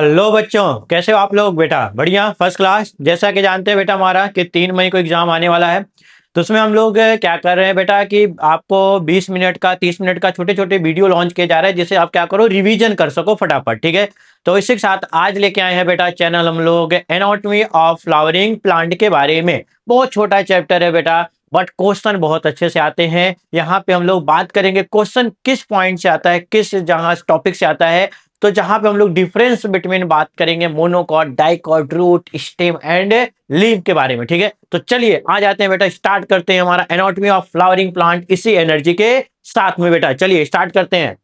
Hello बच्चों, कैसे हो आप लोग? बेटा बढ़िया, फर्स्ट क्लास। जैसा कि जानते हैं बेटा हमारा कि 3 मई को एग्जाम आने वाला है। तो उसमें हम लोग क्या कर रहे हैं बेटा कि आपको 20 मिनट का 30 मिनट का छोटे छोटे वीडियो लॉन्च किए जा रहे हैं, जिससे आप क्या करो, रिवीजन कर सको फटाफट। ठीक है। तो इसी के साथ आज लेके आए हैं बेटा चैनल हम लोग एनाटॉमी ऑफ फ्लावरिंग प्लांट के बारे में। बहुत छोटा चैप्टर है बेटा, बट क्वेश्चन बहुत अच्छे से आते हैं। यहाँ पे हम लोग बात करेंगे क्वेश्चन किस पॉइंट से आता है, किस जहाँ टॉपिक से आता है। तो जहां पे हम लोग डिफरेंस बिटवीन बात करेंगे monocot, dicot, root, stem and leaf के बारे में। ठीक है। तो चलिए आ जाते हैं बेटा, स्टार्ट करते हैं हमारा एनाटॉमी ऑफ फ्लावरिंग प्लांट इसी एनर्जी के साथ में। बेटा चलिए स्टार्ट करते हैं।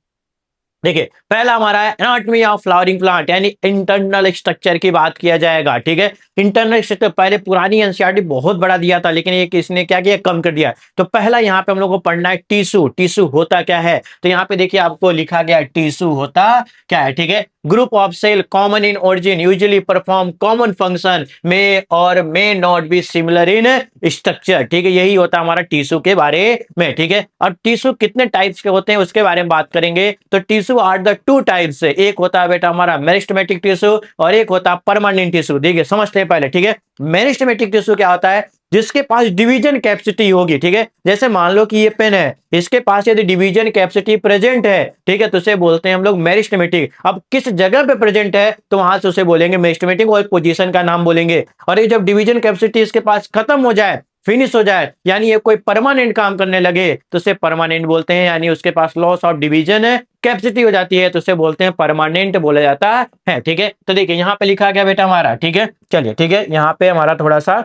देखिए पहला हमारा है एनाटॉमी ऑफ फ्लावरिंग प्लांट, यानी इंटरनल स्ट्रक्चर की बात किया जाएगा। ठीक है। इंटरनल स्ट्रक्चर पहले पुरानी एनसीईआरटी बहुत बड़ा दिया था, लेकिन ये किसने क्या किया, कम कर दिया। तो पहला यहाँ पे हम लोग को पढ़ना है टिश्यू। टिश्यू होता क्या है? तो यहाँ पे देखिए आपको लिखा गया टिश्यू होता क्या है। ठीक है। Group of cell common in origin usually perform common function में और may not be similar in structure. ठीक है। यही होता है हमारा टिश्यू के बारे में। ठीक है। और टिश्यू कितने टाइप्स के होते हैं उसके बारे में बात करेंगे। तो tissue are the two types, एक होता है बेटा हमारा मेरिस्टेमेटिक टिश्यू और एक होता है परमानेंट टिश्यू। देखिए समझते हैं पहले। ठीक है। मेरिस्टेमेटिक टिश्यू क्या होता है? जिसके पास डिवीजन कैपेसिटी होगी। ठीक है। जैसे मान लो कि ये पेन है, इसके पास यदि डिवीजन कैपेसिटी प्रेजेंट है, ठीक है, तो उसे बोलते हैं हम लोग मेरिस्टेमेटिक। अब किस जगह पे प्रेजेंट है तो वहां से उसे बोलेंगे मेरिस्टेमेटिक, और पोजीशन का नाम बोलेंगे। और ये जब डिवीजन कैपेसिटी इसके पास खत्म हो जाए, फिनिश हो जाए, यानी ये कोई परमानेंट काम करने लगे, तो उसे परमानेंट बोलते हैं। यानी उसके पास लॉस ऑफ डिवीजन कैपेसिटी हो जाती है, तो उसे बोलते हैं परमानेंट बोला जाता है। ठीक है। तो देखिए यहाँ पे लिखा गया बेटा हमारा। ठीक है। चलिए ठीक है, यहाँ पे हमारा थोड़ा सा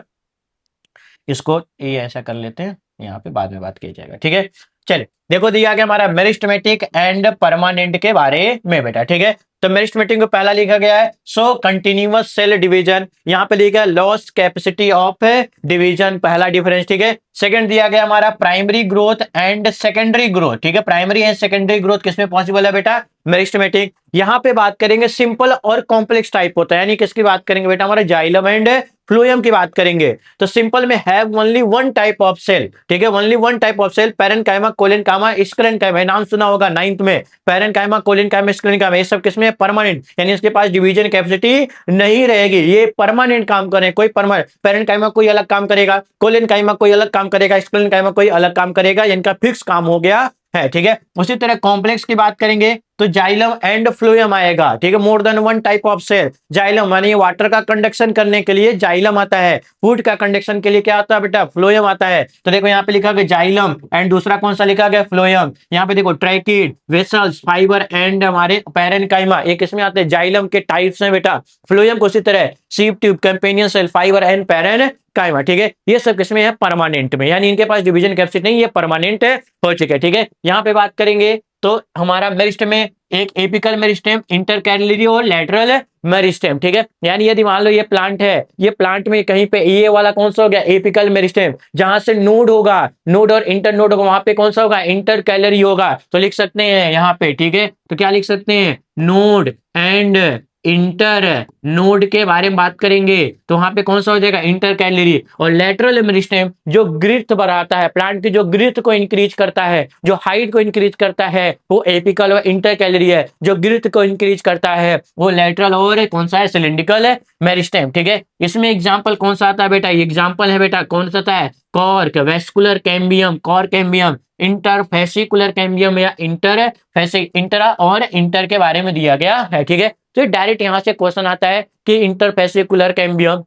इसको ये ऐसा कर लेते हैं, यहाँ पे बाद में बात की जाएगा। ठीक है। चलिए देखो दिया गया हमारा मेरिस्टेमेटिक एंड परमानेंट के बारे में बेटा। ठीक है। तो मेरिस्टेमेटिक को पहला लिखा गया है सो कंटिन्यूअस सेल डिवीजन, यहाँ पे लिखा है लॉस कैपेसिटी ऑफ डिवीजन, पहला डिफरेंस। ठीक है। सेकंड दिया गया हमारा primary growth and secondary growth. ठीक है। प्राइमरी एंड सेकेंडरी ग्रोथ किसमें पॉसिबल है बेटा? मेरिस्टेमेटिक। यहाँ पे बात करेंगे सिंपल और कॉम्प्लेक्स टाइप होता है, यानी किसकी बात करेंगे बेटा? हमारा जाइलम एंड फ्लोएम की बात करेंगे। तो सिंपल में have only one type of cell. ठीक है। Only one type of cell, parenchyma, collenchyma, sclerenchyma, नाम सुना होगा 9th में। पैरेन्काइमा, कोलेनकाइमा, स्क्लेरेन्काइमा, ये सब किसमें? परमानेंट, यानी इसके पास डिवीजन कैपेसिटी नहीं रहेगी, ये परमानेंट काम करें। कोई परमानेंट पैरेन्काइमा कोई अलग काम करेगा, कोलेनकाइमा कोई अलग काम करेगा, स्क्लेरेन्काइमा कोई अलग काम करेगा, इनका फिक्स काम हो गया है। ठीक है। उसी तरह कॉम्प्लेक्स की बात करेंगे तो जाइलम एंड फ्लोएम आएगा। ठीक है। More than one type of cell. Xylem यानी वाटर का कंडक्शन करने के लिए जाइलम आता है, फूड का कंडक्शन के लिए क्या आता है बेटा? फ्लोएम आता है। तो देखो यहाँ पे लिखा गया जाइलम एंड दूसरा कौन सा लिखा गया? फ्लोएम। यहाँ पे देखो ट्रैकिड, वेसल्स, फाइबर एंड हमारे पैरेन्काइमा, एक इसमें आते हैं जाइलम के टाइप्स हैं बेटा। फ्लोएम को उसी तरह sieve tube, companion cell, fibre and parenchyma. ठीक है। ये सब किसमें है? परमानेंट में, यानी इनके पास डिवीजन कैपेसिटी नहीं, ये परमानेंट हो चुके। ठीक है। यहाँ पे बात करेंगे तो हमारा मेरिस्टेम में एक एपिकल मेरिस्टेम, इंटरकैलरी और लेटरल मेरिस्टेम। ठीक है। यानी यदि मान लो ये प्लांट है, ये प्लांट में कहीं पे ये वाला कौन सा हो गया? Apical meristem. जहां से नोड होगा, नोड और इंटर नोड होगा, वहां पे कौन सा होगा? इंटरकैलरी होगा। तो लिख सकते हैं यहाँ पे। ठीक है। तो क्या लिख सकते हैं? नोड एंड इंटर नोड के बारे में बात करेंगे तो वहां पे कौन सा हो जाएगा? Inter calorie. और लेटरल मेरिस्टेम जो ग्रोथ बढ़ाता है, प्लांट की जो ग्रोथ को इंक्रीज करता है, जो हाइट को इंक्रीज करता है, वो एपिकल और इंटर कैलरी है। जो ग्रोथ को इंक्रीज करता है वो लेटरल और कौन सा है? Cylindrical meristem. ठीक है। इसमें एग्जाम्पल कौन सा आता है बेटा? एग्जाम्पल है बेटा कौन सा आता है? Cork, vascular cambium, cork cambium, interfascicular cambium या इंटरा और इंटर के बारे में दिया गया है। ठीक है। तो डायरेक्ट यहां से क्वेश्चन आता है कि interfascicular cambium,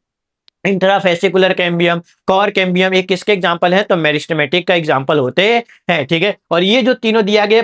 intrafascicular cambium, cork cambium, ये किसके एग्जांपल है? तो मेरिस्टेमेटिक का एग्जांपल होते हैं। ठीक है। और ये जो तीनों दिया गया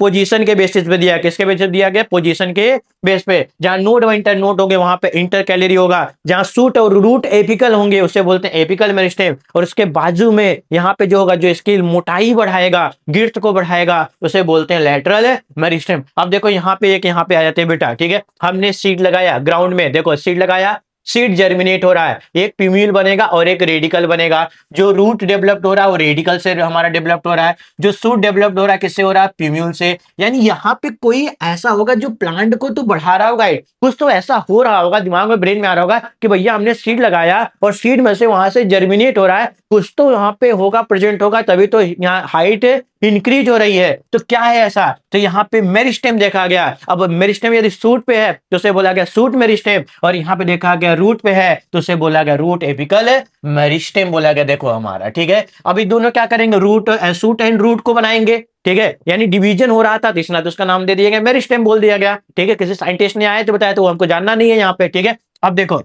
पोजीशन के बेसिस पे दिया, किसके बेसिस पे दिया गया? पोजीशन के बेस पे। जहां नोड व इंटर नोड होंगे वहां पे इंटर कैलरी होगा, जहां सूट और रूट एपिकल होंगे उसे बोलते हैं एपिकल मेरिस्टेम, और उसके बाजू में यहाँ पे जो होगा, जो इसकी मोटाई बढ़ाएगा, गिर्थ को बढ़ाएगा, उसे बोलते हैं लेटरल मेरिस्टेम। अब देखो यहाँ पे एक यहाँ पे आ जाते हैं बेटा। ठीक है। हमने सीड लगाया ग्राउंड में, देखो सीड लगाया, सीड जर्मिनेट हो रहा है, एक प्यूमिल बनेगा और एक रेडिकल बनेगा। जो रूट डेवलप्ड हो रहा है वो रेडिकल से हमारा डेवलप्ड हो रहा है, जो सूट डेवलप्ड हो रहा है किससे हो रहा है? प्यूमिल से। यानी यहाँ पे कोई ऐसा होगा जो प्लांट को तो बढ़ा रहा होगा, कुछ तो ऐसा हो रहा होगा, दिमाग में ब्रेन में आ रहा होगा कि भैया हमने सीड लगाया और सीड में से वहां से जर्मिनेट हो रहा है, कुछ तो यहाँ पे होगा, प्रेजेंट होगा, तभी तो यहाँ हाइट इंक्रीज हो रही है। तो क्या है ऐसा, तो यहाँ पे मेरिस्टेम देखा गया। अब मेरिस्टेम यदि सूट पे है तो उसे बोला गया सूट मेरिस्टेम, और यहाँ पे देखा गया रूट पे है तो उसे बोला गया रूट एपिकल मेरिस्टेम बोला गया। देखो हमारा, ठीक है। अभी दोनों क्या करेंगे, रूट सूट एंड रूट को बनाएंगे, ठीक है। यानी डिवीजन हो रहा था तो इसलिए तो उसका नाम दे दिया गया मेरिस्टेम बोल दिया गया, ठीक है। किसी साइंटिस्ट ने आया तो बताया, तो हमको जानना नहीं है यहाँ पे, ठीक है। अब देखो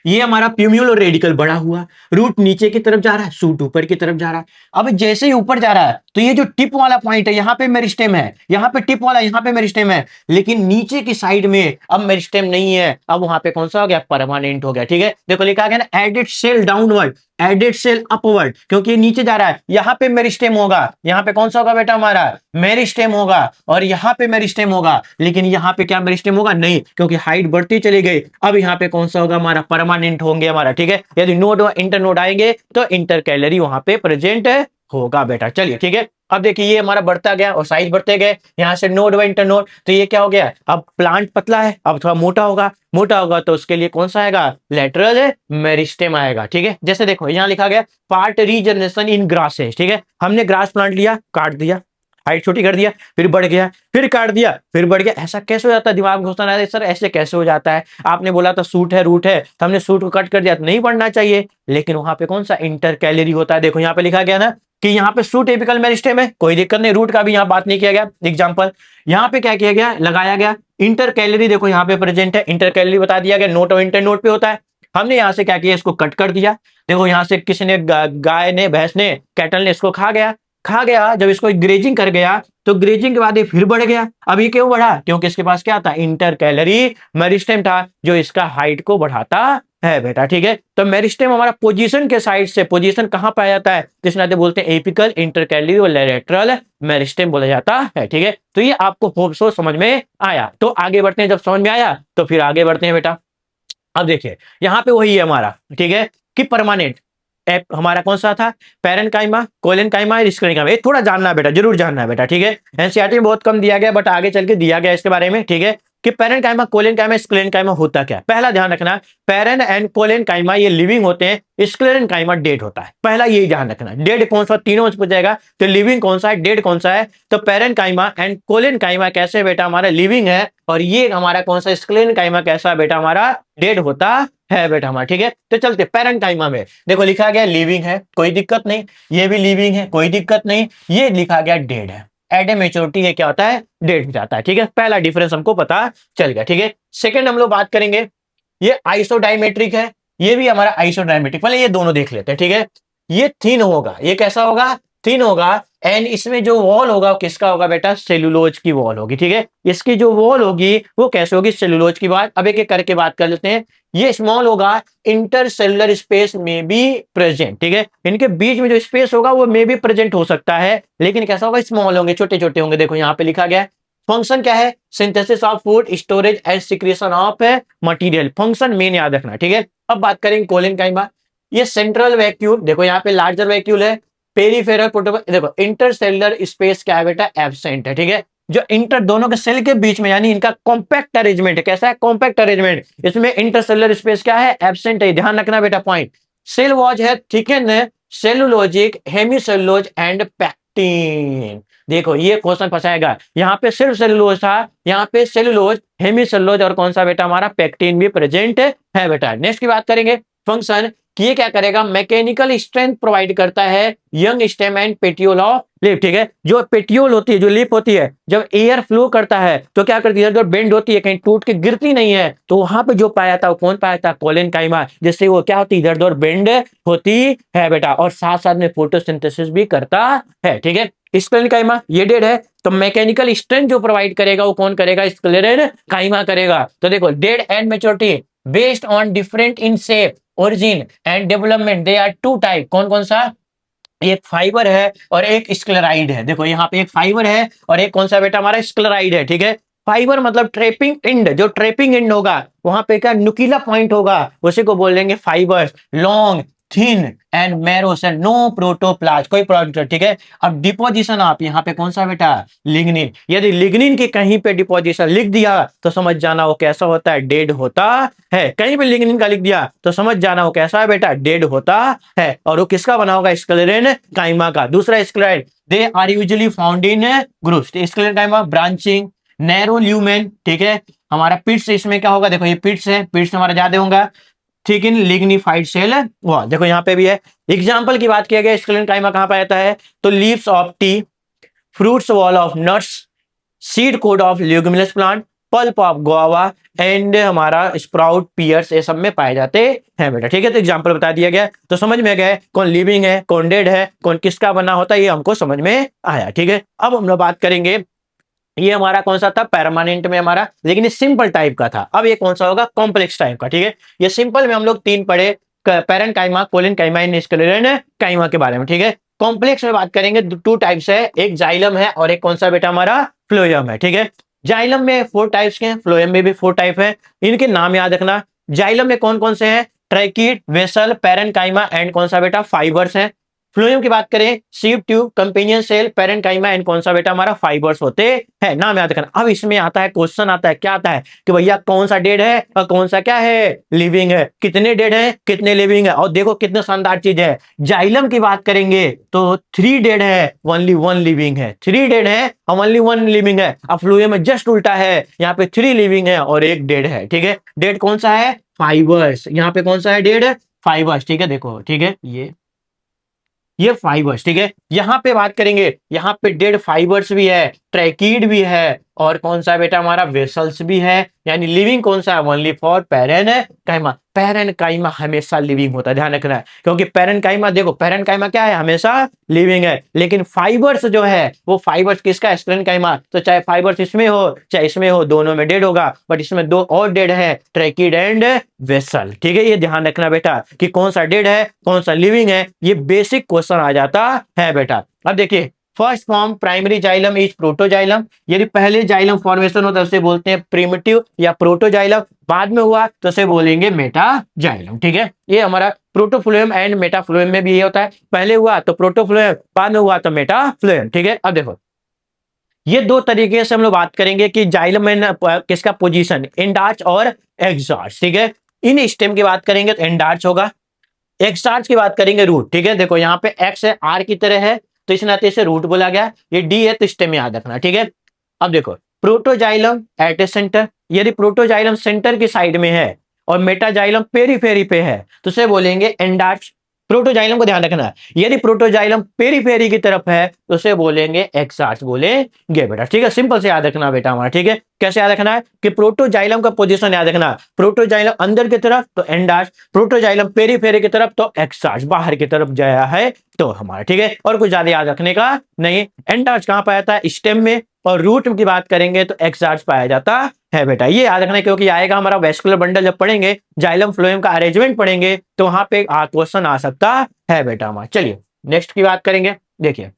ये हमारा प्यूम्यूल रेडिकल बड़ा हुआ, रूट नीचे की तरफ जा रहा है, सूट ऊपर की तरफ जा रहा है। अब जैसे ही ऊपर जा रहा है तो ये जो टिप वाला पॉइंट है यहाँ पे मेरिस्टेम है, यहाँ पे टिप वाला, यहाँ पे मेरिस्टेम है, लेकिन नीचे की साइड में अब मेरिस्टेम नहीं है। अब वहां पे कौन सा हो गया, परमानेंट हो गया, ठीक है। देखो लिखा गया ना, added cell downward, added cell upward, क्योंकि ये नीचे जा रहा है। यहाँ पे मेरिस्टेम होगा, यहाँ पे कौन सा होगा बेटा हमारा, मेरिस्टेम होगा, और यहाँ पे मेरिस्टेम होगा, लेकिन यहाँ पे क्या मेरिस्टेम होगा, नहीं, क्योंकि हाइट बढ़ती चली गई। अब यहाँ पे कौन सा होगा हमारा, परमानेंट होंगे हमारा, ठीक है। यदि नोड व इंटर नोड आएंगे तो इंटर कैलोरी वहां पे प्रेजेंट होगा बेटा। चलिए ठीक है, अब देखिए ये हमारा बढ़ता गया और साइज बढ़ते गए, यहाँ से नोड व इंटर नोड, तो ये क्या हो गया, अब प्लांट पतला है, अब थोड़ा मोटा होगा, मोटा होगा तो उसके लिए कौन सा आएगा, लेटरल मेरिस्टेम आएगा, ठीक है। जैसे देखो यहाँ लिखा गया पार्ट रीजनरेशन इन ग्रासेस, ठीक है। हमने ग्रास प्लांट लिया, काट दिया, हाइट छोटी कर दिया, फिर बढ़ गया, फिर काट दिया, फिर बढ़ गया। ऐसा कैसे हो जाता है, दिमाग में घुसता है सर ऐसे कैसे हो जाता है। आपने बोला था सूट है रूट है, तो हमने सूट को कट कर दिया तो नहीं बढ़ना चाहिए, लेकिन वहां पे कौन सा इंटर कैलोरी होता है। देखो यहाँ पे लिखा गया ना कि यहाँ पे सूट एपिकल मेरिस्टेम है, कोई दिक्कत नहीं, रूट का भी यहाँ बात नहीं किया गया। एग्जाम्पल यहाँ पे क्या किया गया, लगाया गया इंटर कैलोरी, देखो यहाँ पे प्रेजेंट है, इंटर कैलोरी बता दिया गया, नोट और इंटर नोट पे होता है। हमने यहाँ से क्या किया, इसको कट कर दिया। देखो यहाँ से किसी ने गाय ने, भैंस ने, कैटल ने इसको खा गया, खा गया। जब इसको ग्रेजिंग कर गया तो ग्रेजिंग के बाद ये फिर बढ़ गया। अब ये क्यों बढ़ा, क्योंकि इसके पास क्या था, इंटर कैलोरी मेरिस्टेम था, जो इसका हाइट को बढ़ाता है बेटा, ठीक है। तो मेरिस्टेम हमारा पोजीशन के साइड से, पोजीशन कहां पाया जाता है, जिस नाते बोलते हैं एपिकल, इंटर कैलोरी और लेटरल मेरिस्टेम बोला जाता है, ठीक है। तो ये आपको होप सो समझ में आया। तो आगे बढ़ते हैं, जब समझ में आया तो फिर आगे बढ़ते हैं बेटा। अब देखिए यहाँ पे वही है हमारा, ठीक है, कि परमानेंट हमारा कौन सा था, पैरेनकाइमा, कोलेनकाइमा, स्क्लेरेनकाइमा। ये थोड़ा जानना है बेटा, जरूर जानना है बेटा, ठीक है। एनसीईआरटी में बहुत कम दिया गया, बट आगे चल के दिया गया इसके बारे में, ठीक है, कि पैरेनकाइमा, कोलेनकाइमा, स्क्लेरेनकाइमा होता क्या है। पहला ध्यान रखना, पैरेन एंड कोलेनकाइमा ये लिविंग होते हैं, स्क्लेरेनकाइमा डेड होता है। पहला यही ध्यान रखना, डेड कौन सा, तीनों में पूछ जाएगा, तो लिविंग कौन सा है, डेड कौन सा है। तो पैरेनकाइमा एंड कोलेनकाइमा कैसे बेटा हमारा लिविंग है, और ये हमारा कौन सा स्क्लेरेनकाइमा कैसा बेटा हमारा डेड होता है बेटा हमारा, ठीक है। तो चलते पैरेनकाइमा में, देखो लिखा गया लिविंग है, कोई दिक्कत नहीं, ये भी लिविंग है, कोई दिक्कत नहीं, ये लिखा गया डेड है, एट ए मेच्योरिटी ये क्या होता है, डेड हो जाता है, ठीक है। पहला डिफरेंस हमको पता चल गया, ठीक है। सेकंड हम लोग बात करेंगे, ये आइसोडायमेट्रिक है, ये भी हमारा आइसोडायमेट्रिक, पहले ये दोनों देख लेते हैं, ठीक है। ये थिन होगा, ये कैसा होगा, थिन होगा, एंड इसमें जो वॉल होगा किसका होगा बेटा, सेलुलोज की वॉल होगी, ठीक है। इसकी जो वॉल होगी वो कैसे होगी, सेलुलोज की बात, अब एक एक करके बात कर लेते हैं। ये स्मॉल होगा, इंटरसेलुलर स्पेस में भी प्रेजेंट, ठीक है। इनके बीच में जो स्पेस होगा वो में भी प्रेजेंट हो सकता है, लेकिन कैसा होगा, स्मॉल होंगे, छोटे छोटे होंगे। देखो यहाँ पे लिखा गया फंक्शन क्या है, synthesis of food, storage and secretion of material, function main याद रखना, ठीक है। अब बात करेंगे कोलेनकाइमा, ये सेंट्रल वैक्यूल, देखो यहाँ पे लार्जर वैक्यूल है, पेरीफेरल प्रोटोकॉल, देखो इंटरसेलुलर स्पेस क्या है बेटा, एब्सेंट है, ठीक है। जो इंटर दोनों के सेल के बीच में, यानी इनका कॉम्पैक्ट अरेंजमेंट है, कैसा है, कॉम्पैक्ट अरेंजमेंट, इसमें इंटरसेलुलर स्पेस क्या है, एब्सेंट है, ध्यान रखना बेटा पॉइंट। सेल वॉज है thicken cellulosic hemicellulose and pectin. देखो ये क्वेश्चन फंसाएगा, यहाँ पे सिर्फ सेलुलोज था, यहाँ पे सेलुलोज, हेमीसेलुलोज और कौन सा बेटा हमारा, पैक्टिन भी प्रेजेंट है बेटा। नेक्स्ट की बात करेंगे फंक्शन, कि ये क्या करेगा, मैकेनिकल स्ट्रेंथ प्रोवाइड करता है young stem and petiole of lip, ठीक है। जो पेटियोल होती है, जो लिप होती है, जब एयर फ्लो करता है तो क्या करती है, इधर बेंड होती है, कहीं टूट के गिरती नहीं है, तो वहां पे जो पाया था वो कौन पाया था, कोलेनकाइमा, जिससे वो क्या होती है, इधर उधर बेंड होती है बेटा, और साथ साथ में फोटोसिंथेसिस भी करता है, ठीक है। स्क्लेरेनकाइमा ये डेड है, तो मैकेनिकल स्ट्रेंथ जो प्रोवाइड करेगा वो कौन करेगा, स्क्लेरेनकाइमा करेगा। तो देखो dead and maturity based on different in shape, origin and development, they are two type, कौन कौन सा, एक फाइबर है और एक स्क्लेराइड है। देखो यहाँ पे एक फाइबर है और एक कौन सा बेटा हमारा, स्क्लेराइड है, ठीक है। फाइबर मतलब ट्रेपिंग एंड, जो ट्रेपिंग एंड होगा वहां पे क्या नुकीला पॉइंट होगा, उसी को बोल देंगे fibre, long thin and narrow cell, no protoplast, कोई प्रोटो, ठीक है। अब डिपोजिशन आप यहाँ पे कौन सा बेटा, लिग्निन। यदि लिग्निन की कहीं पे डिपोजिशन लिख दिया तो समझ जाना वो कैसा होता है, डेड होता है। कहीं पे लिग्निन का लिख दिया तो समझ जाना वो कैसा है बेटा, डेड होता है। और वो किसका बना होगा, स्क्लेरेन काइमा का। दूसरा sclereid, they are usually found in groups, sclerenchyma branching, narrow lumen, ठीक है। हमारा पिट्स, इसमें क्या होगा, देखो ये पिट्स है, पिट्स हमारा ज्यादा होगा, ठीक है। लिग्निफाइड सेल है वो, देखो यहाँ पे भी है। एग्जाम्पल की बात किया गया, स्क्लेरेन काइमा कहां पर आता है, तो leaves of T, fruits wall of nuts, seed code of luminous plant, pulp of guava and हमारा स्प्राउट पियर्स, ये सब में पाए जाते हैं बेटा, ठीक है। तो एग्जांपल बता दिया गया, तो समझ में गए कौन लिविंग है, कौन डेड है, कौन किसका बना होता है, ये हमको समझ में आया, ठीक है। अब हम लोग बात करेंगे, ये हमारा कौन सा था, परमानेंट में हमारा, लेकिन ये सिंपल टाइप का था। अब ये कौन सा होगा, कॉम्प्लेक्स टाइप का, ठीक है। ये सिंपल में हम लोग तीन पढ़े, पैरेन्काइमा, कोलिनकाइमा, स्क्लेरेन काइमा के बारे में, ठीक है। कॉम्प्लेक्स में बात करेंगे, टू टाइप्स है, एक जाइलम है और एक कौन सा बेटा हमारा, फ्लोएम है, ठीक है। जाइलम में 4 टाइप्स के हैं, फ्लोएम में भी 4 टाइप है, इनके नाम याद रखना। जाइलम में कौन कौन से हैं, ट्रैकिड, वेसल, पैरेन्काइमा एंड कौन सा बेटा, फाइबर्स है। फ्लोएम की बात करें, sieve tube, companion cell, parenchyma and कौन सा बेटा हमारा, फाइबर्स होते हैं, नाम याद रखना। अब इसमें आता है क्वेश्चन, आता है क्या आता है कि भैया कौन सा डेड है और कौन सा क्या है, लिविंग है, कितने डेड है कितने लिविंग है। और देखो कितने शानदार चीज है, जाइलम की बात करेंगे तो 3 डेड है, ओनली 1 लिविंग है, 3 डेड है और ओनली 1 लिविंग है। अब फ्लोएम में जस्ट उल्टा है, यहाँ पे 3 लिविंग है और 1 डेड है, ठीक है। डेड कौन सा है, फाइबर्स, यहाँ पे कौन सा है, डेड फाइबर्स, ठीक है। देखो ठीक है, ये फाइबर्स, ठीक है। यहां पे बात करेंगे, यहाँ पे डेड फाइबर्स भी है, ट्रैकीड भी है और कौन सा बेटा हमारा, वेसल्स भी है। यानी लिविंग कौन सा है, ओनली फॉर पैरेन्काइमा। पैरेन्काइमा हमेशा लिविंग होता है, ध्यान रखना है, क्योंकि पैरेन्काइमा, देखो पैरेन्काइमा क्या है, हमेशा लिविंग है। लेकिन फाइबर्स जो है वो फाइबर्स किसका है, स्क्लेरेन्काइमा। तो चाहे फाइबर्स इसमें हो चाहे इसमें हो, दोनों में डेड होगा, बट इसमें 2 और डेड है, ट्रैकिड एंड वेसल, ठीक है। ये ध्यान रखना बेटा कि कौन सा डेड है कौन सा लिविंग है, ये बेसिक क्वेश्चन आ जाता है बेटा। अब देखिए, first form primary xylem is protoxylem, यदि पहले जाइलम फॉर्मेशन होता है उसे बोलते हैं प्रिमिटिव या प्रोटोजाइलम, बाद में हुआ तो उसे बोलेंगे मेटाजाइलम, ठीक है। ये हमारा प्रोटोफ्लोएम एंड मेटाफ्लोएम में भी ये होता है, पहले हुआ तो प्रोटोफ्लोएम, बाद में हुआ तो मेटाफ्लोएम, ठीक है। अब देखो ये 2 तरीके से हम लोग बात करेंगे कि जाइलम में किसका पोजीशन, एंडार्च और एक्सॉर्च, ठीक है। इन स्टेम की बात करेंगे तो एंडार्च होगा, एक्सॉर्च की बात करेंगे रूट, ठीक है। देखो यहाँ पे एक्स है, आर की तरह है, तो इस नाते से रूट बोला गया। ये डी है तो स्टेम याद रखना, ठीक है। अब देखो प्रोटोजाइलम एट ए सेंटर, यदि प्रोटोजाइलम सेंटर की साइड में है और मेटाजाइलम पेरीफेरी पे है तो उसे बोलेंगे एंडार्च। प्रोटोजाइलम को ध्यान रखना है, यदि प्रोटोजाइलम पेरीफेरी की तरफ है तो उसे बोलेंगे एक्सॉर्च बोलेंगे बेटा, ठीक है। सिंपल से याद रखना बेटा हमारा, ठीक है। कैसे याद रखना है कि प्रोटोजाइलम का पोजीशन याद रखना, प्रोटोजाइलम अंदर की तरफ तो एंडार्च, प्रोटोजाइलम पेरीफेरी की तरफ तो एक्सॉर्च, बाहर की तरफ जाया है तो हमारा, ठीक है। और कुछ ज्यादा याद रखने का नहीं। एंडार्च कहां पाया जाता है, स्टेम में, और रूट की बात करेंगे तो एक्सॉर्च पाया जाता है बेटा। ये याद रखना क्योंकि आएगा हमारा वेस्कुलर बंडल, जब पढ़ेंगे जाइलम फ्लोएम का अरेंजमेंट पढ़ेंगे तो वहां पे क्वेश्चन आ सकता है बेटा हमारा। चलिए नेक्स्ट की बात करेंगे, देखिए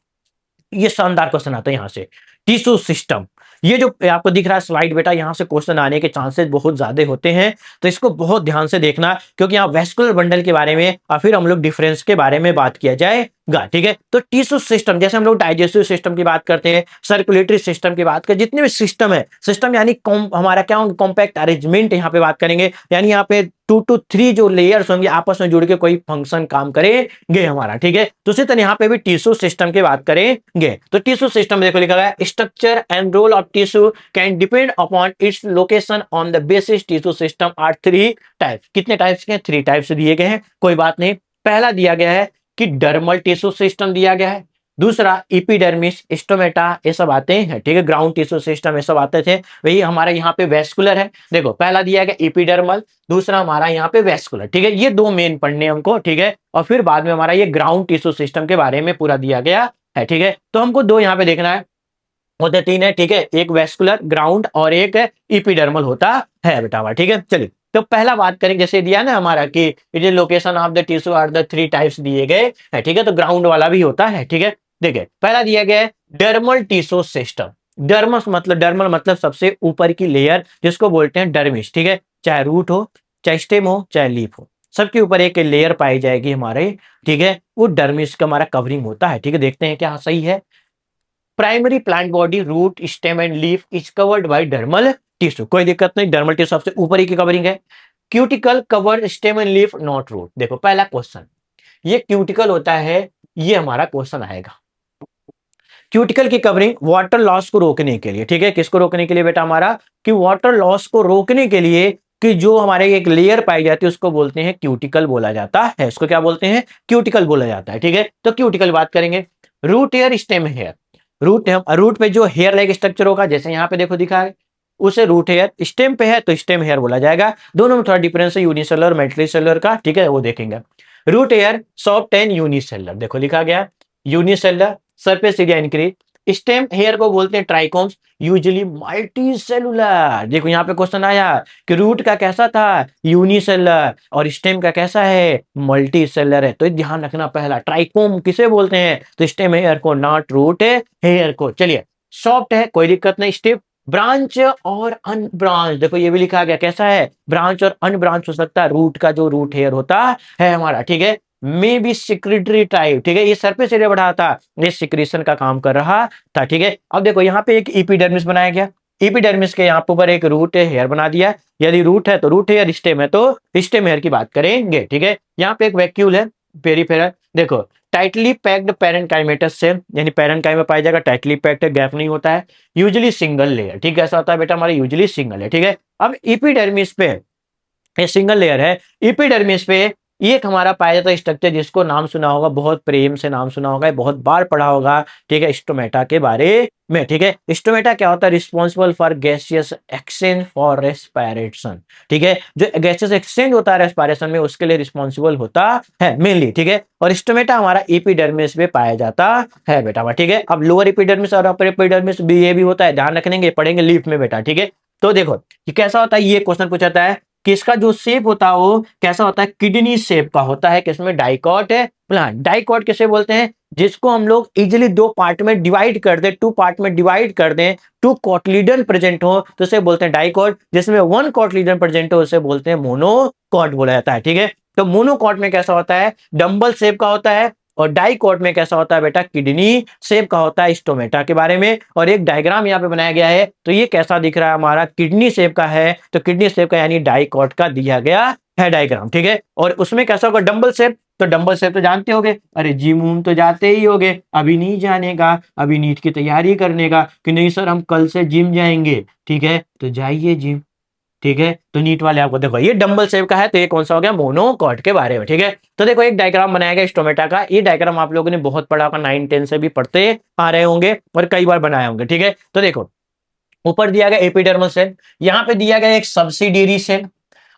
ये शानदार क्वेश्चन आता है यहाँ से, टिश्यू सिस्टम। ये जो आपको दिख रहा है स्लाइड बेटा, यहाँ से क्वेश्चन आने के चांसेस बहुत ज्यादा होते हैं, तो इसको बहुत ध्यान से देखना, क्योंकि यहाँ वेस्कुलर बंडल के बारे में और फिर हम लोग डिफरेंस के बारे में बात किया जाएगा, ठीक है। तो टिश्यू सिस्टम, जैसे हम लोग डाइजेस्टिव सिस्टम की बात करते हैं, सर्कुलेटरी सिस्टम की बात करें, जितने भी सिस्टम है, सिस्टम यानी हमारा क्या होगा, कॉम्पैक्ट अरेंजमेंट यहाँ पे बात करेंगे, यानी यहाँ पे 2 to 3 जो लेयर्स होंगे आपस में जुड़ के कोई फंक्शन काम करेंगे हमारा, ठीक है। तो उसी तरह यहाँ पे भी टिश्यू सिस्टम की बात करेंगे। तो टिश्यू सिस्टम देखो लिखा गया, structure and role of tissue can depend upon its location on the basis tissue system are 3 types. कितने टाइप्स के, 3 टाइप्स दिए गए हैं, कोई बात नहीं। पहला दिया गया है कि डर्मल टिश्यू सिस्टम दिया गया है, दूसरा इपिडर्मिस, स्टोमेटा, ये सब आते हैं, ठीक है। ग्राउंड टिश्यू सिस्टम ये सब आते थे, वही हमारे यहाँ पे वेस्कुलर है। देखो पहला दिया गया इपिडर्मल, दूसरा हमारा यहाँ पे वेस्कुलर, ठीक है। ये 2 मेन पढ़ने हमको, ठीक है। और फिर बाद में हमारा ये ग्राउंड टिश्यू सिस्टम के बारे में पूरा दिया गया है, ठीक है। तो हमको 2 यहाँ पे देखना है, होते 3 है, ठीक है। एक वेस्कुलर ग्राउंड और एक इपिडर्मल होता है बेटा हमारा, ठीक है। चलिए तो पहला बात करें, जैसे दिया ना हमारा कि it is location of the tissue are the 3 types दिए गए है, ठीक है। तो ग्राउंड वाला भी होता है, ठीक है। देखिए पहला दिया गया है डर्मल टिश्यू सिस्टम। डर्मल मतलब सबसे ऊपर की लेयर, जिसको बोलते हैं डर्मिस, ठीक है। चाहे रूट हो, चाहे स्टेम हो, चाहे लीफ हो, सबके ऊपर एक लेयर पाई जाएगी हमारे, ठीक है, वो डर्मिस का हमारा कवरिंग होता है, ठीक है। देखते हैं क्या सही है। Primary plant body root stem and leaf is covered by dermal tissue, कोई दिक्कत नहीं, डर्मल टिश्यू सबसे ऊपर ही की कवरिंग है। Cuticle cover stem and leaf not root, देखो पहला क्वेश्चन, ये क्यूटिकल होता है, ये हमारा क्वेश्चन आएगा। क्यूटिकल की कवरिंग वाटर लॉस को रोकने के लिए, ठीक है, किसको रोकने के लिए बेटा हमारा, कि वाटर लॉस को रोकने के लिए, कि जो हमारे एक लेयर पाई जाती है उसको बोलते हैं क्यूटिकल बोला जाता है, इसको क्या बोलते हैं, क्यूटिकल बोला जाता है, ठीक है। तो क्यूटिकल बात करेंगे। Root hair stem hair, root पे जो हेयर लाइक स्ट्रक्चर होगा, जैसे यहाँ पे देखो दिखा है, उसे रूट हेयर, स्टेम पे है तो स्टेम हेयर बोला जाएगा। दोनों में थोड़ा डिफरेंस है यूनिसेलर मल्टीसेलर का, ठीक है, वो देखेंगे। Root hair soft and unicellular, देखो लिखा गया unicellular, surface area increase. Stem hair को बोलते हैं ट्राइकोम्स, यूजुअली मल्टी सेलुलर, देखो यहाँ पे क्वेश्चन आया कि रूट का कैसा था, यूनिसेलर, और स्टेम का कैसा है, मल्टी सेलर है, तो ध्यान रखना, पहला ट्राइकोम किसे बोलते हैं, तो स्टेम हेयर को, नॉट रूट हेयर को। चलिए, सॉफ्ट है कोई दिक्कत नहीं, स्टिफ, ब्रांच और अनब्रांच, देखो ये भी लिखा गया कैसा है, ब्रांच और अनब्रांच हो सकता है, रूट का जो रूट हेयर होता है हमारा, ठीक है। मे बी सिक्रेटरी टाइप, ठीक है, ये सरफेस एरिया बढ़ा था, ये सिक्रीशन का काम कर रहा था, ठीक है। अब देखो यहाँ पे एक एपिडर्मिस बनाया गया, एपिडर्मिस के यहाँ ऊपर एक रूट हेयर बना दिया, यदि रूट है तो रूट हेयर, स्टेम है तो स्टेम हेयर की बात करेंगे, ठीक है। यहाँ पे एक वैक्यूल है, पेरिफेरल, देखो टाइटली पैक्ड पैरेंकाइमेटस से, यानी पैरेंकाइमा पाया जाएगा, टाइटली पैक्ड, गैप नहीं होता है, यूजुअली सिंगल लेयर, ठीक है, ऐसा होता है बेटा हमारे, यूजुअली सिंगल है, ठीक है। अब एपिडर्मिस पे ये सिंगल लेयर है, एपिडर्मिस पे ये एक हमारा पाया जाता है स्ट्रक्चर, जिसको नाम सुना होगा, बहुत प्रेम से नाम सुना होगा, बहुत बार पढ़ा होगा, ठीक है, स्टोमेटा के बारे में, ठीक है। स्टोमेटा क्या होता है, responsible for gaseous exchange for respiration, ठीक है, जो गैसियस एक्सचेंज होता है रेस्पिरेशन में, उसके लिए रिस्पॉन्सिबल होता है मेनली, ठीक है। और स्टोमेटा हमारा एपिडर्मिस में पाया जाता है बेटा, ठीक है। अब लोअर एपिडर्मिस और अपर एपिडर्मिस भी ये भी होता है, ध्यान रखेंगे, पढ़ेंगे लीफ में बेटा, ठीक है। तो देखो ये कैसा होता है, ये क्वेश्चन पूछा जाता है कि इसका जो शेप होता है वो कैसा होता है, किडनी शेप का होता है, किसमें, डाइकॉट है प्लांट। डाइकॉट किसे बोलते हैं, जिसको हम लोग इजिली दो पार्ट में डिवाइड कर दे, टू पार्ट में डिवाइड कर दें, टू कॉटलीडन प्रेजेंट हो तो उसे बोलते हैं डाइकॉट, जिसमें वन कॉटलीडन प्रेजेंट हो उसे बोलते हैं मोनोकॉट बोला जाता है, ठीक है। तो मोनोकॉट में कैसा होता है, डंबल शेप का होता है, और डाइकॉट में कैसा होता है बेटा, किडनी शेप का होता है। स्टोमेटा के बारे में, और एक डायग्राम यहाँ पे बनाया गया है, तो ये कैसा दिख रहा है हमारा, किडनी शेप का है, तो किडनी शेप का यानी डाइकॉट का दिया गया है डायग्राम, ठीक है। और उसमें कैसा होगा, डंबल शेप, तो डंबल शेप तो जानते होगे, अरे जिम उम तो जाते ही होगे, अभी नहीं जानेगा, अभी नीट की तैयारी करने का कि नहीं सर हम कल से जिम जाएंगे, ठीक है, तो जाइए जिम, ठीक है। तो नीट वाले आपको देखो ये डंबल शेप का है, तो ये कौन सा हो गया, मोनोकॉट के बारे में, ठीक है। तो देखो एक डायग्राम बनाया गया स्टोमेटा का, ये डायग्राम आप लोगों ने बहुत पढ़ा होगा, 9-10 से भी पढ़ते आ रहे होंगे और कई बार बनाए होंगे, ठीक है। तो देखो ऊपर दिया गया एपिडर्मल सेल, यहाँ पे दिया गया एक सब्सिडियरी सेल,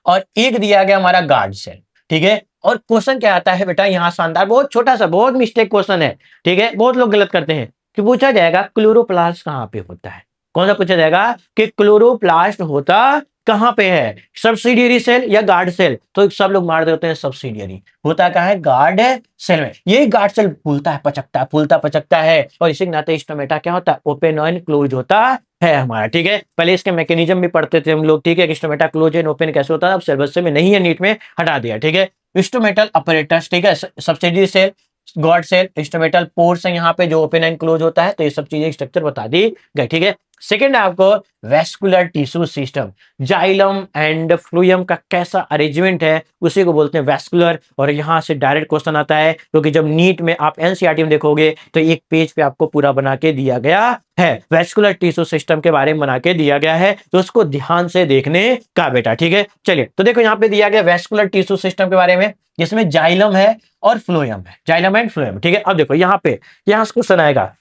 और एक दिया गया हमारा गार्ड सेल, ठीक है। और क्वेश्चन क्या आता है बेटा, यहाँ शानदार, बहुत छोटा सा, बहुत मिस्टेक क्वेश्चन है, ठीक है, बहुत लोग गलत करते हैं, कि पूछा जाएगा क्लोरोप्लास्ट कहाँ पे होता है, कौन सा पूछा जाएगा कि क्लोरोप्लास्ट होता कहां पे है, सब्सिडियरी सेल या गार्ड सेल, तो सब लोग मार देते हैं सब्सिडियरी, होता क्या है, गार्ड सेल में, यही गार्ड सेल फूलता है पचकता है, फूलता पचकता है, और इसी के नाते स्टोमेटा क्या होता है, ओपन एंड क्लोज होता है हमारा, ठीक है। पहले इसके मैकेनिज्म भी पढ़ते थे हम लोग, ठीक है, स्टोमेटा क्लोज एंड ओपन कैसे होता है, अब सिलेबस में नहीं है, नीट में हटा दिया, ठीक है। स्टोमेटल अपरेटस, ठीक है, subsidiary cell, guard cell, instrumental pores है यहाँ पे जो ओपन एंड क्लोज होता है, तो ये सब चीजें स्ट्रक्चर बता दी गई, ठीक है। सेकेंड है आपको vascular tissue system, xylem and phloem का कैसा अरेंजमेंट है, उसी को बोलते हैं वेस्कुलर, और यहाँ से डायरेक्ट क्वेश्चन आता है, क्योंकि जब नीट में आप एनसीईआरटी में देखोगे तो एक पेज पे आपको पूरा बना के दिया गया है, वेस्कुलर टिश्यू सिस्टम के बारे में बना के दिया गया है, तो उसको ध्यान से देखने का बेटा, ठीक है। चलिए तो देखो यहाँ पे दिया गया वेस्कुलर टिश्यू सिस्टम के बारे में, जिसमें जाइलम है और फ्लोएम है, जाइलम एंड फ्लोएम, ठीक है। अब देखो यहाँ पे यहाँ क्वेश्चन आएगा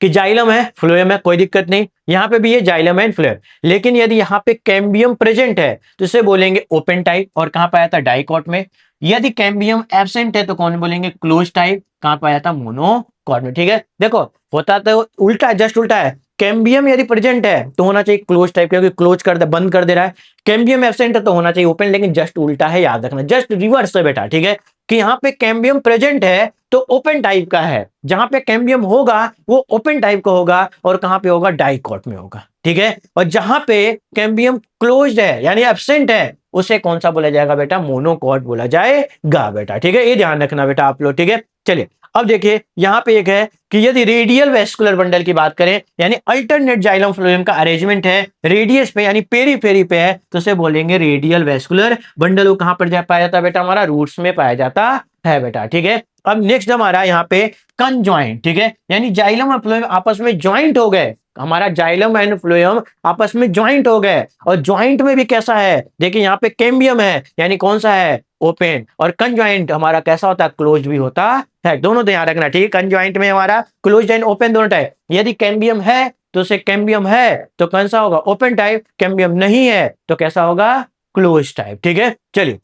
कि जाइलम है फ्लोएम है, कोई दिक्कत नहीं, यहाँ पे भी ये जाइलम एंड फ्लोएम, लेकिन यदि यहाँ पे कैम्बियम प्रेजेंट है तो इसे बोलेंगे ओपन टाइप, और कहाँ पाया था, डाइकॉट में। यदि कैम्बियम एब्सेंट है तो कौन बोलेंगे, क्लोज टाइप, कहाँ पाया था, मोनोकॉट में, ठीक है। देखो होता तो उल्टा है, जस्ट उल्टा है, कैम्बियम यदि प्रेजेंट है तो होना चाहिए क्लोज टाइप, क्योंकि क्लोज कर दे, बंद कर दे रहा है, कैम्बियम एब्सेंट है तो होना चाहिए ओपन, लेकिन जस्ट उल्टा है, याद रखना, जस्ट रिवर्स है बेटा, ठीक है, कि यहाँ पे कैम्बियम प्रेजेंट है तो ओपन टाइप का है, जहां पे कैम्बियम होगा वो ओपन टाइप का होगा, और कहां पे होगा, डाइकॉट में होगा, ठीक है। और जहां पे कैम्बियम क्लोज्ड है यानी एब्सेंट है उसे कौन सा बोला जाएगा बेटा, मोनोकॉट बोला जाएगा बेटा। ठीक है, ये ध्यान रखना बेटा आप लोग। ठीक है, चलिए अब देखिए यहां पे एक है कि यदि रेडियल वेस्कुलर बंडल की बात करें, यानी अल्टरनेट जाइलम फ्लोएम का अरेंजमेंट है रेडियस पे यानी पेरीफेरी पे है, तो उसे बोलेंगे रेडियल वेस्कुलर बंडल। वो कहां पर पाया जाता है बेटा, हमारा रूट्स में पाया जाता है बेटा। ठीक है, अब नेक्स्ट हमारा यहाँ पे कंजॉइंट। ठीक है, यानी जाइलम और फ्लोएम आपस में ज्वाइंट हो गए, हमारा जाइलम एंड फ्लोएम आपस में ज्वाइंट हो गए। और ज्वाइंट में भी कैसा है, देखिए यहाँ पे कैम्बियम है, यानी कौन सा है, ओपन, और कंजॉइंट हमारा कैसा होता है, क्लोज भी होता है। दोनों ध्यान रखना। ठीक है, कंजॉइंट में हमारा क्लोज एंड ओपन दोनों टाइप। यदि कैम्बियम है तो उसे कैम्बियम है तो कौन सा होगा, ओपन टाइप। कैम्बियम नहीं है तो कैसा होगा, क्लोज टाइप। ठीक है, चलिए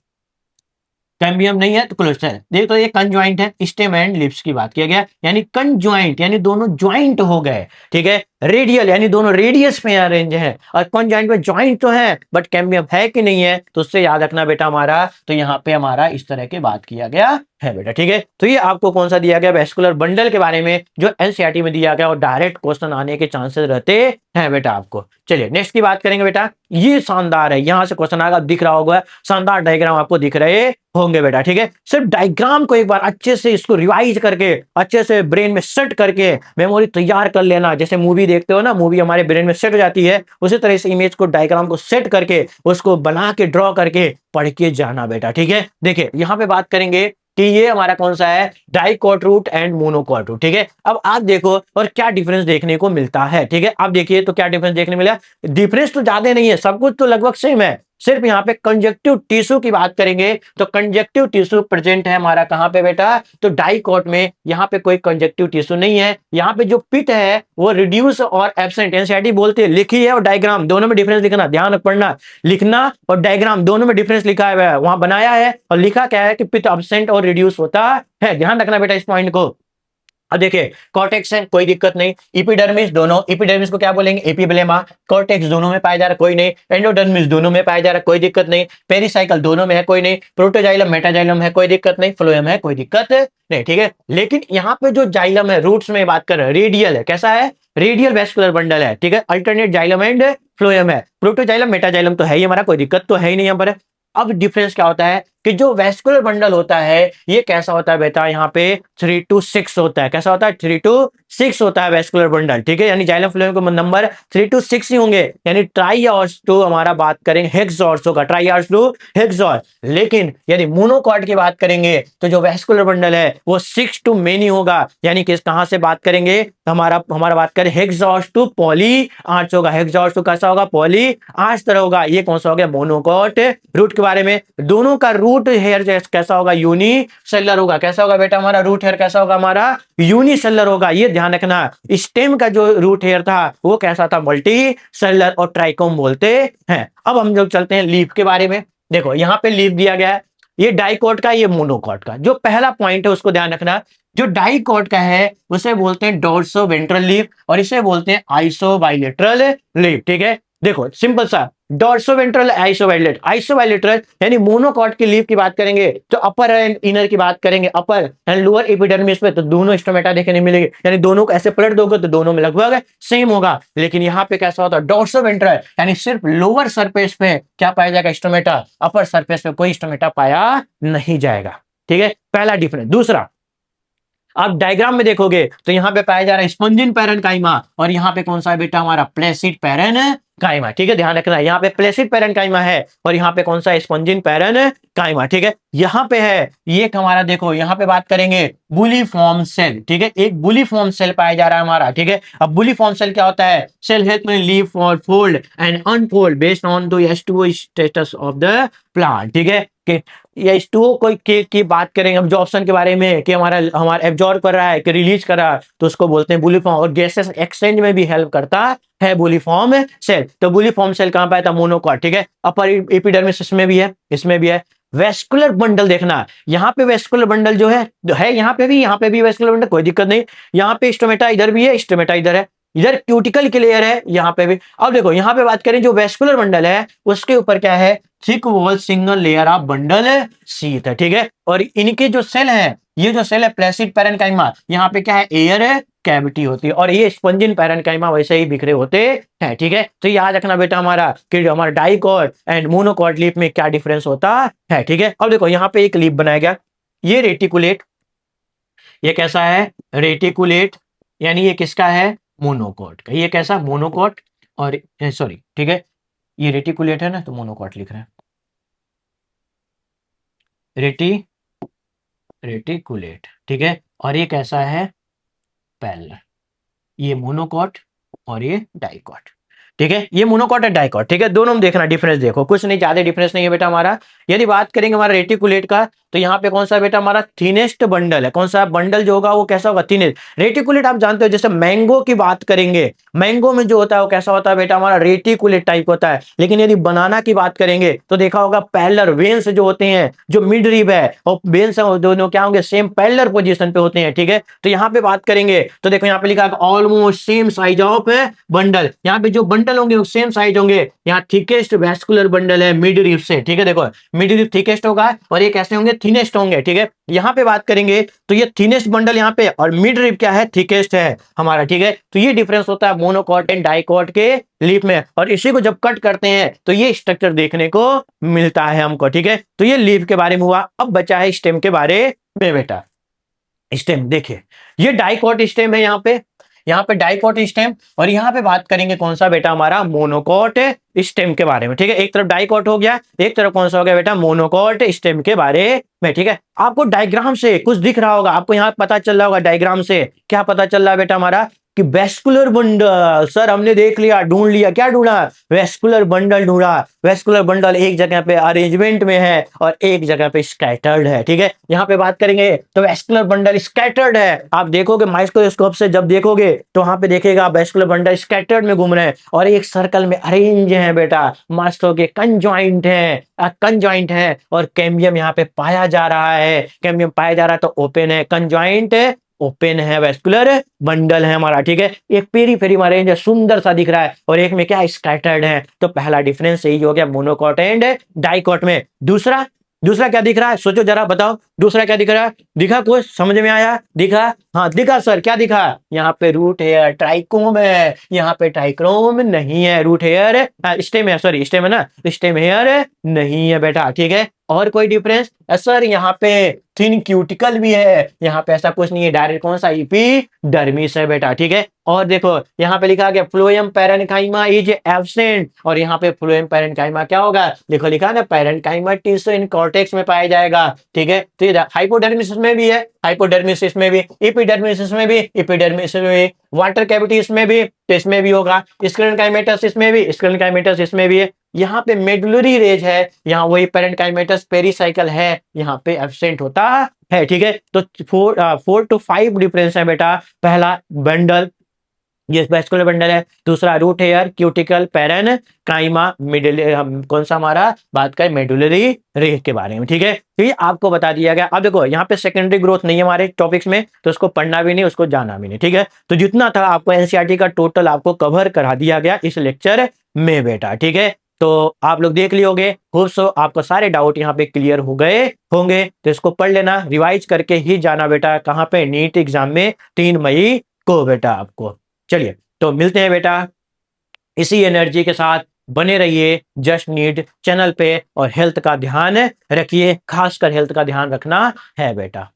कैम्बियम नहीं है तो क्लोज है। देखो तो ये कंजॉइंट है, स्टेम एंड लिप्स की बात किया गया, यानी कंजॉइंट यानी दोनों ज्वाइंट हो गए। ठीक है, रेडियल यानी दोनों रेडियस में अरेंज है, और कंजॉइंट में ज्वाइंट तो है बट कैम्बियम है कि नहीं है, तो उससे याद रखना बेटा हमारा, तो यहाँ पे हमारा इस तरह की बात किया गया है बेटा। ठीक है, तो ये आपको कौन सा दिया गया, वेस्कुलर बंडल के बारे में, जो एनसीईआरटी में दिया गया और डायरेक्ट क्वेश्चन आने के चांसेस रहते हैं बेटा आपको। चलिए नेक्स्ट की बात करेंगे बेटा, ये शानदार है, यहां से क्वेश्चन आएगा, दिख रहा होगा शानदार डायग्राम आपको दिख रहे होंगे बेटा। ठीक है, सिर्फ डायग्राम को एक बार अच्छे से इसको रिवाइज करके अच्छे से ब्रेन में सेट करके मेमोरी तैयार कर लेना। जैसे मूवी देखते हो ना, मूवी हमारे ब्रेन में सेट हो जाती है, उसी तरह इस इमेज को, डायग्राम को सेट करके उसको बना के ड्रॉ करके पढ़ के जाना बेटा। ठीक है, देखिए यहां पे बात करेंगे कि ये हमारा कौन सा है, dicot root and monocot root. ठीक है, अब आप देखो और क्या डिफरेंस देखने को मिलता है। ठीक है, अब देखिए तो क्या डिफरेंस देखने मिला, डिफरेंस तो ज्यादा नहीं है, सब कुछ तो लगभग सेम है। सिर्फ यहाँ पे कंजक्टिव टिश्यू की बात करेंगे तो कंजक्टिव टिश्यू प्रेजेंट है हमारा कहां पे बेटा, तो डाइकॉट में। यहाँ पे कोई कंजक्टिव टिश्यू नहीं है। यहाँ पे जो पिट है वो रिड्यूस और एब्सेंट, एनसीईआरटी बोलते हैं लिखी है, और डायग्राम दोनों में डिफरेंस लिखना, ध्यान पढ़ना, लिखना और डायग्राम दोनों में डिफरेंस लिखा हुआ है, वहां बनाया है और लिखा क्या है कि पिट एब्सेंट और रिड्यूस होता है। ध्यान रखना बेटा इस पॉइंट को। अब देखिए कॉर्टेक्स है, कोई दिक्कत नहीं। इपिडर्मिस, दोनों, इपिडर्मिस को क्या बोलेंगे, एपिब्लेमा। कॉर्टेक्स दोनों में पाया जा रहा है, कोई नहीं। एंडोडर्मिस दोनों में पाया जा रहा है, कोई दिक्कत नहीं। पेरिसाइकल दोनों में है, कोई नहीं। प्रोटोजाइलम मेटाजाइलम है, कोई दिक्कत नहीं। फ्लोएम है, कोई दिक्कत नहीं। ठीक है, लेकिन यहाँ पे जो जाइलम है, रूट्स में बात कर रहे हैं, रेडियल है, कैसा है, रेडियल वेस्कुलर बंडल है। ठीक है, अल्टरनेट जाइलम एंड फ्लोएम है। प्रोटोजाइलम मेटाजाइलम तो है ही हमारा, कोई दिक्कत तो है ही नहीं यहाँ पर। अब डिफरेंस क्या होता है कि जो वेस्कुलर बंडल होता है ये कैसा होता है बेटा, यहाँ पे 3 to 6 होता है। कैसा होता है, 3 to 6 होता है वेस्कुलर बंडल। ठीक है, यानी जाइलम फ्लोएम के नंबर 3 to 6 ही होंगे, यानी ट्राइऑर्स टू हमारा बात करेंगे हेक्सॉर्स होगा, ट्राइऑर्स टू हेक्सॉर्स। लेकिन यदि मोनोकॉट की बात करेंगे तो जो वेस्कुलर बंडल है वो 6 to मेनी होगा, यानी किस कहां से बात करेंगे, हमारा बात करें हेक्सॉर्स टू पॉली आर्च होगा। हेक्सॉर्स टू कैसा होगा, पॉली आर्च तरह होगा। ये कौन सा हो गया, मोनोकॉट। रूट के बारे में, दोनों का रूट हेयर कैसा होगा, यूनिसेलुलर होगा। कैसा होगा बेटा हमारा रूट हेयर, कैसा होगा हमारा, यूनिसेलुलर होगा, ये ध्यान रखना। स्टेम का जो रूट हेयर था वो कैसा था, मल्टी सेलुलर और ट्राइकोम बोलते हैं। अब हम लोग चलते हैं लीफ के बारे में। देखो यहाँ पे लीफ दिया गया है, ये डाइकॉट का, ये मोनोकॉट का। जो पहला पॉइंट है उसको ध्यान रखना, जो डाइकॉट का है उसे बोलते हैं डोर्सो वेंट्रल लीफ और इसे बोलते हैं आइसो बाइलेटरल लीफ। ठीक है, देखो सिंपल सा, डॉर्सो वेंट्रल, आइसो बाइलेटरल, यानी मोनोकॉट की लीफ की बात करेंगे तो अपर एंड इनर की बात करेंगे, अपर एंड लोअर एपिडर्मिस पे तो दोनों स्टोमेटा देखने मिलेगी, यानी दोनों को ऐसे पलट दोगे तो दोनों में लगभग सेम होगा। लेकिन यहाँ पे कैसा होता है, डॉर्सो वेंट्रल यानी सिर्फ लोअर सरफेस पे क्या पाया जाएगा, स्टोमेटा, अपर सरफेस पे कोई स्टोमेटा पाया नहीं जाएगा। ठीक है, पहला डिफरेंस। दूसरा, आप डायग्राम में देखोगे तो यहाँ पे पाया जा रहा है स्पंजिन पैरन काइमा, और यहाँ पे कौन सा है बेटा हमारा, प्लेसिड पैरन काइमा। ठीक है, ध्यान रखना, यहाँ पे प्लेसिड पैरन काइमा है और यहाँ पे कौन सा है, स्पंजिन पैरन काइमा। ठीक है, यहाँ पे है ये हमारा, देखो यहाँ पे बात करेंगे बुलीफॉर्म सेल। ठीक है, एक बुलीफॉर्म सेल पाया जा रहा है हमारा। ठीक है, अब बुलीफॉर्म सेल क्या होता है, सेल हेल्प में लीव और fold and unfold based on the H2O status of the plant. ठीक है, कि या H2O कोई की बात करेंगे हम, ऑप्शन के बारे में कि हमारा एब्जॉर्ब कर रहा है कि रिलीज कर रहा है, तो उसको बोलते हैं बुलीफॉर्म। और गैसेस एक्सचेंज में भी हेल्प करता है बुलीफॉर्म सेल। तो बुलीफॉर्म सेल कहां पाया था, मोनोकॉट। ठीक है, अपर एपिडर्मिस इसमें भी है, इसमें भी है। वेस्कुलर बंडल देखना, यहाँ पे वेस्कुलर बंडल जो है यहाँ पे भी वेस्कुलर बंडल, कोई दिक्कत नहीं। यहाँ पे स्टोमेटा इधर भी है, स्टोमेटा इधर है, इधर क्यूटिकल की लेयर है यहाँ पे भी। अब देखो यहाँ पे बात करें जो वेस्कुलर बंडल है उसके ऊपर क्या है, thick wall single layer of bundle sheath है। ठीक है, और इनके जो सेल है, ये जो सेल है प्लेसिड पैरेन्काइमा, यहाँ पे क्या है, एयर है कैविटी होती है, और ये स्पंजिन पैरेन्काइमा वैसे ही बिखरे होते हैं। ठीक है, तो याद रखना बेटा हमारा कि हमारा डाइकॉट एंड मोनोकॉट लीफ में क्या डिफरेंस होता है। ठीक है, अब देखो यहाँ पे एक लीफ बनाया गया, ये रेटिकुलेट, ये कैसा है, रेटिकुलेट, यानी ये किसका है, मोनोकॉट का। ये कैसा, मोनोकॉट, और सॉरी ठीक है, ये रेटिकुलेट है ना, तो मोनोकॉट लिख रहे हैं, रेटिकुलेट। ठीक है, और ये कैसा है, पैरेलल, ये मोनोकॉट और ये डाइकॉट। ठीक है, ये मोनोकॉट है, डाइकॉट। ठीक है, दोनों में देखना डिफरेंस, देखो कुछ नहीं, ज्यादा डिफरेंस नहीं है बेटा हमारा। यदि बात करेंगे हमारा रेटिकुलेट का, तो यहाँ पे कौन सा बेटा हमारा थिनेस्ट बंडल है, कौन सा बंडल जो होगा वो कैसा होगा, थिनेस्ट। रेटिकुलेट आप जानते हो, जैसे मैंगो की बात करेंगे, मैंगो में जो होता है वो कैसा होता है बेटा हमारा, रेटिकुलेट टाइप होता है। लेकिन यदि बनाना की बात करेंगे तो देखा होगा पैरेलल वेन्स जो होते हैं, जो मिड रिब है और वेन्स है, दोनों क्या होंगे, सेम पैरेलल पोजीशन पे होते हैं। ठीक है, तो यहाँ पे बात करेंगे तो देखो यहाँ पे लिखा है almost same size of bundle, यहाँ पे जो बंडल होंगे वो सेम साइज होंगे। यहाँ थिकेस्ट वैस्कुलर बंडल है मिड रिब से। ठीक है, देखो मिड रिब थिकेस्ट होगा और ये कैसे होंगे, थिनेस्ट होंगे। ठीक है, यहाँ पे बात करेंगे तो ये थिनेस्ट बंडल यहाँ पे, और मिड रिब क्या है, थिकेस्ट है हमारा। ठीक है, तो ये डिफरेंस होता है मोनोकॉट एंड डाइकॉट के लीफ में, और इसी को जब कट करते हैं तो ये स्ट्रक्चर देखने को मिलता है हमको। ठीक है, तो ये लीफ के बारे में हुआ। अब बचा है स्टेम के बारे में बेटा। स्टेम देखिए, ये डाइकॉट स्टेम है, यहाँ पे डाइकॉट स्टेम, और यहाँ पे बात करेंगे कौन सा बेटा हमारा, मोनोकॉट स्टेम के बारे में। ठीक है, एक तरफ डाइकॉट हो गया, एक तरफ कौन सा हो गया बेटा, मोनोकॉट स्टेम के बारे में। ठीक है, आपको डायग्राम से कुछ दिख रहा होगा, आपको यहाँ पता चल रहा होगा डायग्राम से, क्या पता चल रहा है बेटा हमारा, कि वेस्कुलर बंडल। सर हमने देख लिया, ढूंढ लिया, क्या ढूंढा, वेस्कुलर बंडल ढूंढा। वेस्कुलर बंडल एक जगह पे अरेंजमेंट में है और एक जगह पे स्कैटर्ड है। ठीक है, यहाँ पे बात करेंगे तो वेस्कुलर बंडल स्कैटर्ड है। आप देखोगे माइक्रोस्कोप से जब देखोगे तो वहां पे देखेगा वेस्कुलर बंडल स्कैटर्ड में घूम रहे हैं, और एक सर्कल में अरेंज है बेटा, मास्टो के कंजॉइंट है और कैम्बियम यहाँ पे पाया जा रहा है, कैम्बियम पाया जा रहा है तो ओपन है, कंजॉइंट ओपन है, वेस्कुलर बंडल है हमारा। ठीक है, एक पेरीफेरी में अरेंज है, सुंदर सा दिख रहा है, और एक में क्या स्कैटर्ड है। तो पहला डिफरेंस यही हो गया मोनोकॉट एंड डाइकॉट में। दूसरा दूसरा क्या दिख रहा है, सोचो जरा बताओ, दूसरा क्या दिख रहा है, दिखा कुछ समझ में आया, दिखा, हाँ दिखा सर, क्या दिखा, यहाँ पे रूट हेयर ट्राइकोम है, यहाँ पे ट्राइक्रोम नहीं है, रूट हेयर स्टेम है, सॉरी स्टेम है ना, स्टेम हेयर नहीं है बेटा। ठीक है, और कोई डिफरेंस सर, यहाँ पे थिन क्यूटिकल भी है, यहाँ पे ऐसा कुछ नहीं है, डायरेक्ट कौन सा, एपिडर्मिस है बेटा। ठीक है, और देखो यहाँ पे लिखा गया फ्लोएम पैरेन्काइमा इज एब्सेंट, और यहाँ पे फ्लोएम पैरेन्काइमा क्या होगा, देखो लिखा ना, पैरेन्काइमा टिश्यू इन कॉर्टेक्स में पाया जाएगा। ठीक है, तो ये हाइपोडर्मिस में भी है, हाइपोडर्मिस में भी, एपिडर्मिस में भी, एपिडर्मिस में भी, वाटर कैविटी में भी, तो इसमें भी होगा, स्क्लेरोकाइमेटस इसमें भी, स्क्लेरोकाइमेटस इसमें भी है। यहाँ पे मेडुलरी रेज है, यहाँ वही पैरेन्काइमेटस पेरीसाइकल है, यहाँ पे एब्सेंट होता है। ठीक है, तो 4 to 5 डिफरेंस है बेटा। पहला बंडल, ये वेस्कुलर बंडल है, दूसरा root hair, cuticle, parenchyma, middle, कौन सा हमारा बात करें, मेडुलरी रेज के बारे में। ठीक है, तो ये आपको बता दिया गया। अब देखो यहाँ पे सेकेंडरी ग्रोथ नहीं है हमारे टॉपिक्स में, तो उसको पढ़ना भी नहीं, उसको जाना भी नहीं। ठीक है, तो जितना था आपको एनसीईआरटी का टोटल आपको कवर करा दिया गया इस लेक्चर में बेटा। ठीक है, तो आप लोग देख लियोगे, होप सो आपको सारे डाउट यहाँ पे क्लियर हो गए होंगे। तो इसको पढ़ लेना, रिवाइज करके ही जाना बेटा, कहाँ पे, नीट एग्जाम में 3 मई को बेटा आपको। चलिए, तो मिलते हैं बेटा इसी एनर्जी के साथ, बने रहिए जस्ट नीट चैनल पे, और हेल्थ का ध्यान रखिए, खासकर हेल्थ का ध्यान रखना है बेटा।